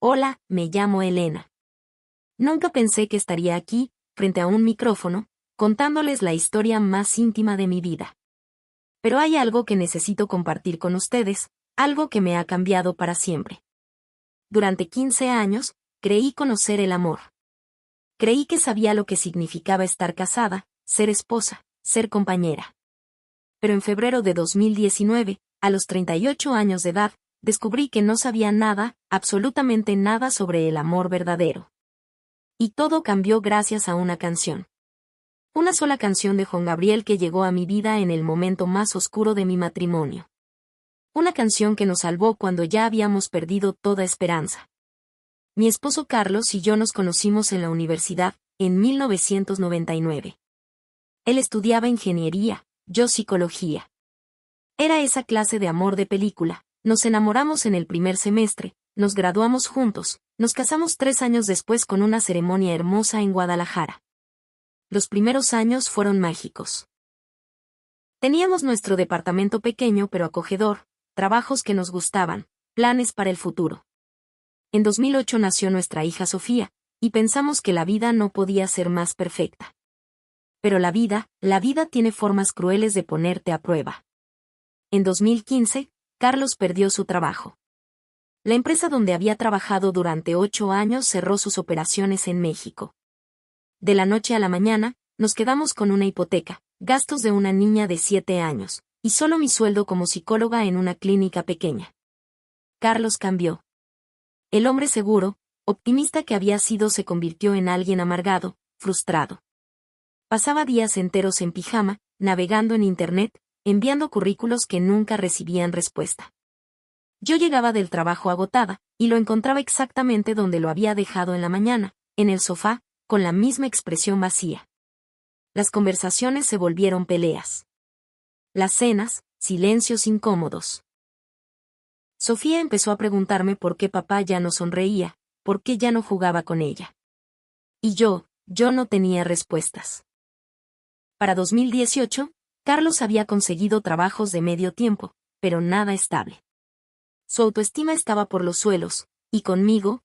Hola, me llamo Elena. Nunca pensé que estaría aquí, frente a un micrófono, contándoles la historia más íntima de mi vida. Pero hay algo que necesito compartir con ustedes, algo que me ha cambiado para siempre. Durante 15 años, creí conocer el amor. Creí que sabía lo que significaba estar casada, ser esposa, ser compañera. Pero en febrero de 2019, a los 38 años de edad, descubrí que no sabía nada, absolutamente nada sobre el amor verdadero. Y todo cambió gracias a una canción. Una sola canción de Juan Gabriel que llegó a mi vida en el momento más oscuro de mi matrimonio. Una canción que nos salvó cuando ya habíamos perdido toda esperanza. Mi esposo Carlos y yo nos conocimos en la universidad, en 1999. Él estudiaba ingeniería, yo psicología. Era esa clase de amor de película. Nos enamoramos en el primer semestre, nos graduamos juntos, nos casamos 3 años después con una ceremonia hermosa en Guadalajara. Los primeros años fueron mágicos. Teníamos nuestro departamento pequeño pero acogedor, trabajos que nos gustaban, planes para el futuro. En 2008 nació nuestra hija Sofía, y pensamos que la vida no podía ser más perfecta. Pero la vida tiene formas crueles de ponerte a prueba. En 2015, Carlos perdió su trabajo. La empresa donde había trabajado durante 8 años cerró sus operaciones en México. De la noche a la mañana, nos quedamos con una hipoteca, gastos de una niña de 7 años, y solo mi sueldo como psicóloga en una clínica pequeña. Carlos cambió. El hombre seguro, optimista que había sido se convirtió en alguien amargado, frustrado. Pasaba días enteros en pijama, navegando en internet, enviando currículos que nunca recibían respuesta. Yo llegaba del trabajo agotada, y lo encontraba exactamente donde lo había dejado en la mañana, en el sofá, con la misma expresión vacía. Las conversaciones se volvieron peleas. Las cenas, silencios incómodos. Sofía empezó a preguntarme por qué papá ya no sonreía, por qué ya no jugaba con ella. Y yo no tenía respuestas. Para 2018, Carlos había conseguido trabajos de medio tiempo, pero nada estable. Su autoestima estaba por los suelos, y conmigo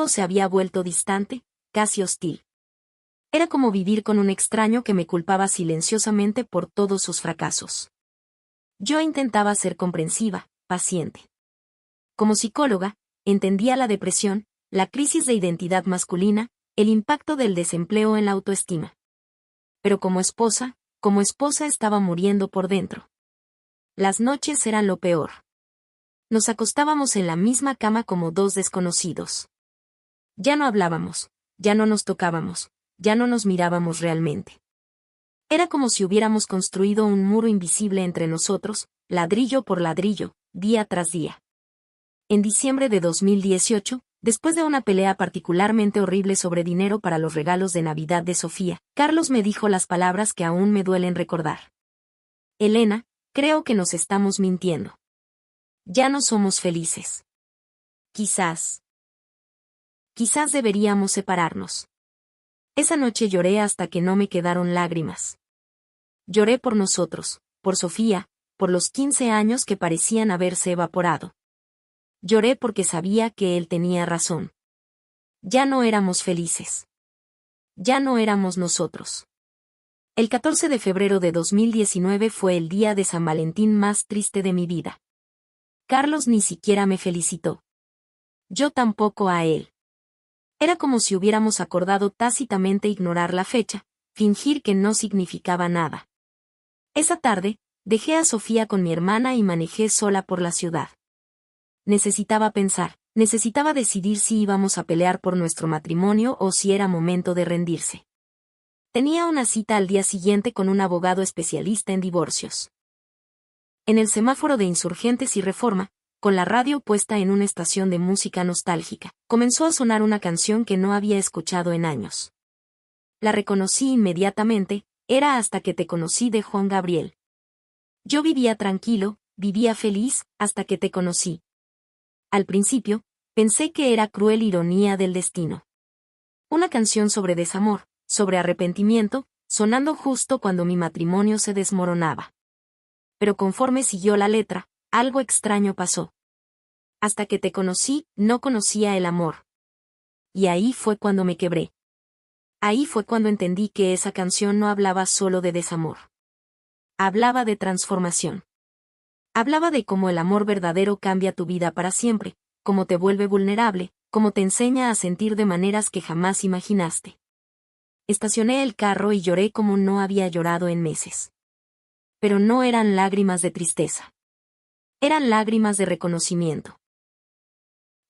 se había vuelto distante, casi hostil. Era como vivir con un extraño que me culpaba silenciosamente por todos sus fracasos. Yo intentaba ser comprensiva, paciente. Como psicóloga, entendía la depresión, la crisis de identidad masculina, el impacto del desempleo en la autoestima. Pero como esposa estaba muriendo por dentro. Las noches eran lo peor. Nos acostábamos en la misma cama como dos desconocidos. Ya no hablábamos, ya no nos tocábamos, ya no nos mirábamos realmente. Era como si hubiéramos construido un muro invisible entre nosotros, ladrillo por ladrillo, día tras día. En diciembre de 2018, después de una pelea particularmente horrible sobre dinero para los regalos de Navidad de Sofía, Carlos me dijo las palabras que aún me duelen recordar. Elena, creo que nos estamos mintiendo. Ya no somos felices. Quizás deberíamos separarnos. Esa noche lloré hasta que no me quedaron lágrimas. Lloré por nosotros, por Sofía, por los 15 años que parecían haberse evaporado. Lloré porque sabía que él tenía razón. Ya no éramos felices. Ya no éramos nosotros. El 14 de febrero de 2019 fue el día de San Valentín más triste de mi vida. Carlos ni siquiera me felicitó. Yo tampoco a él. Era como si hubiéramos acordado tácitamente ignorar la fecha, fingir que no significaba nada. Esa tarde, dejé a Sofía con mi hermana y manejé sola por la ciudad. Necesitaba pensar, necesitaba decidir si íbamos a pelear por nuestro matrimonio o si era momento de rendirse. Tenía una cita al día siguiente con un abogado especialista en divorcios. En el semáforo de Insurgentes y Reforma, con la radio puesta en una estación de música nostálgica, comenzó a sonar una canción que no había escuchado en años. La reconocí inmediatamente, era Hasta que te conocí de Juan Gabriel. Yo vivía tranquilo, vivía feliz, hasta que te conocí. Al principio, pensé que era cruel ironía del destino. Una canción sobre desamor, sobre arrepentimiento, sonando justo cuando mi matrimonio se desmoronaba. Pero conforme siguió la letra, algo extraño pasó. Hasta que te conocí, no conocía el amor. Y ahí fue cuando me quebré. Ahí fue cuando entendí que esa canción no hablaba solo de desamor. Hablaba de transformación. Hablaba de cómo el amor verdadero cambia tu vida para siempre, cómo te vuelve vulnerable, cómo te enseña a sentir de maneras que jamás imaginaste. Estacioné el carro y lloré como no había llorado en meses. Pero no eran lágrimas de tristeza. Eran lágrimas de reconocimiento.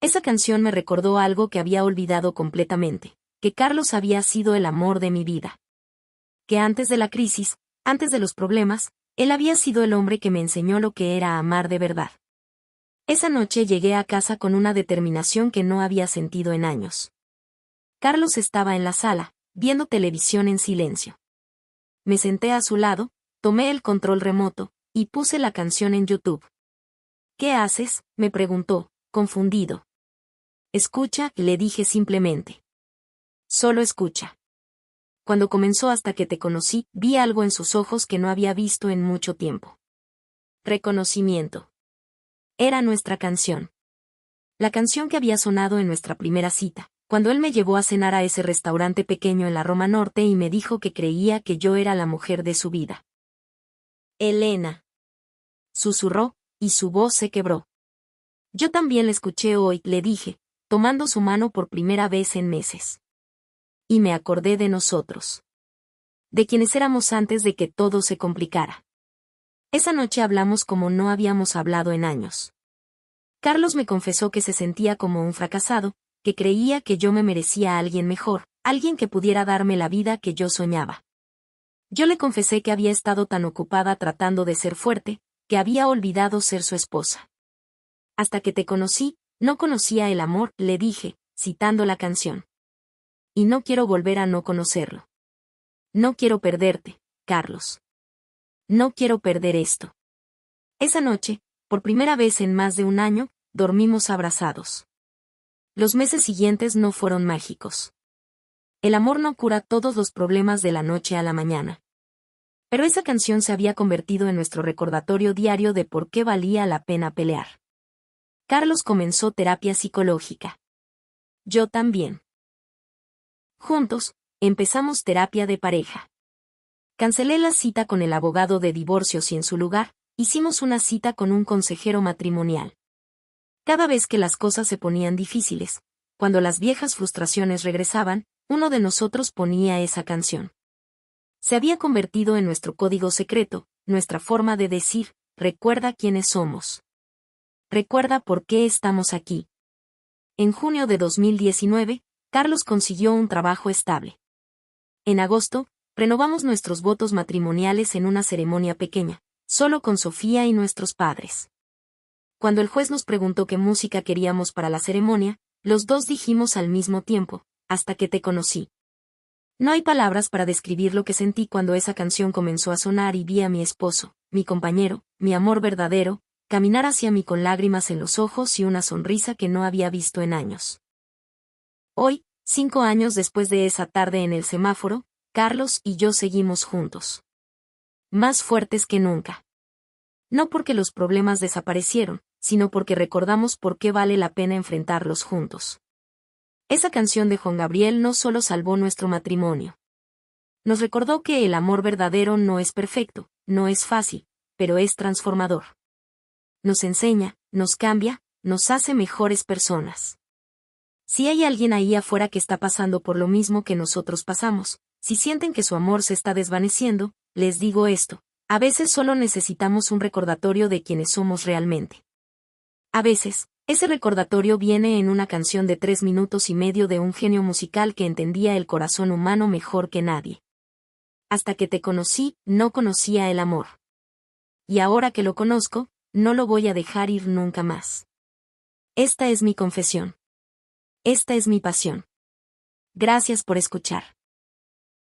Esa canción me recordó algo que había olvidado completamente, que Carlos había sido el amor de mi vida. Que antes de la crisis, antes de los problemas, él había sido el hombre que me enseñó lo que era amar de verdad. Esa noche llegué a casa con una determinación que no había sentido en años. Carlos estaba en la sala, viendo televisión en silencio. Me senté a su lado, tomé el control remoto, y puse la canción en YouTube. ¿Qué haces?, me preguntó, confundido. Escucha, le dije simplemente. Solo escucha. Cuando comenzó Hasta que te conocí, vi algo en sus ojos que no había visto en mucho tiempo. Reconocimiento. Era nuestra canción. La canción que había sonado en nuestra primera cita, cuando él me llevó a cenar a ese restaurante pequeño en la Roma Norte y me dijo que creía que yo era la mujer de su vida. Elena. Susurró, y su voz se quebró. Yo también la escuché hoy, le dije, tomando su mano por primera vez en meses. Y me acordé de nosotros. De quienes éramos antes de que todo se complicara. Esa noche hablamos como no habíamos hablado en años. Carlos me confesó que se sentía como un fracasado, que creía que yo me merecía a alguien mejor, alguien que pudiera darme la vida que yo soñaba. Yo le confesé que había estado tan ocupada tratando de ser fuerte, que había olvidado ser su esposa. Hasta que te conocí, no conocía el amor, le dije, citando la canción. Y no quiero volver a no conocerlo. No quiero perderte, Carlos. No quiero perder esto. Esa noche, por primera vez en más de un año, dormimos abrazados. Los meses siguientes no fueron mágicos. El amor no cura todos los problemas de la noche a la mañana. Pero esa canción se había convertido en nuestro recordatorio diario de por qué valía la pena pelear. Carlos comenzó terapia psicológica. Yo también. Juntos, empezamos terapia de pareja. Cancelé la cita con el abogado de divorcios y en su lugar, hicimos una cita con un consejero matrimonial. Cada vez que las cosas se ponían difíciles, cuando las viejas frustraciones regresaban, uno de nosotros ponía esa canción. Se había convertido en nuestro código secreto, nuestra forma de decir, recuerda quiénes somos. Recuerda por qué estamos aquí. En junio de 2019, Carlos consiguió un trabajo estable. En agosto, renovamos nuestros votos matrimoniales en una ceremonia pequeña, solo con Sofía y nuestros padres. Cuando el juez nos preguntó qué música queríamos para la ceremonia, los dos dijimos al mismo tiempo, hasta que te conocí. No hay palabras para describir lo que sentí cuando esa canción comenzó a sonar y vi a mi esposo, mi compañero, mi amor verdadero, caminar hacia mí con lágrimas en los ojos y una sonrisa que no había visto en años. Hoy, 5 años después de esa tarde en el semáforo, Carlos y yo seguimos juntos. Más fuertes que nunca. No porque los problemas desaparecieron, sino porque recordamos por qué vale la pena enfrentarlos juntos. Esa canción de Juan Gabriel no solo salvó nuestro matrimonio. Nos recordó que el amor verdadero no es perfecto, no es fácil, pero es transformador. Nos enseña, nos cambia, nos hace mejores personas. Si hay alguien ahí afuera que está pasando por lo mismo que nosotros pasamos, si sienten que su amor se está desvaneciendo, les digo esto, a veces solo necesitamos un recordatorio de quienes somos realmente. A veces, ese recordatorio viene en una canción de 3 minutos y medio de un genio musical que entendía el corazón humano mejor que nadie. Hasta que te conocí, no conocía el amor. Y ahora que lo conozco, no lo voy a dejar ir nunca más. Esta es mi confesión. Esta es mi pasión. Gracias por escuchar.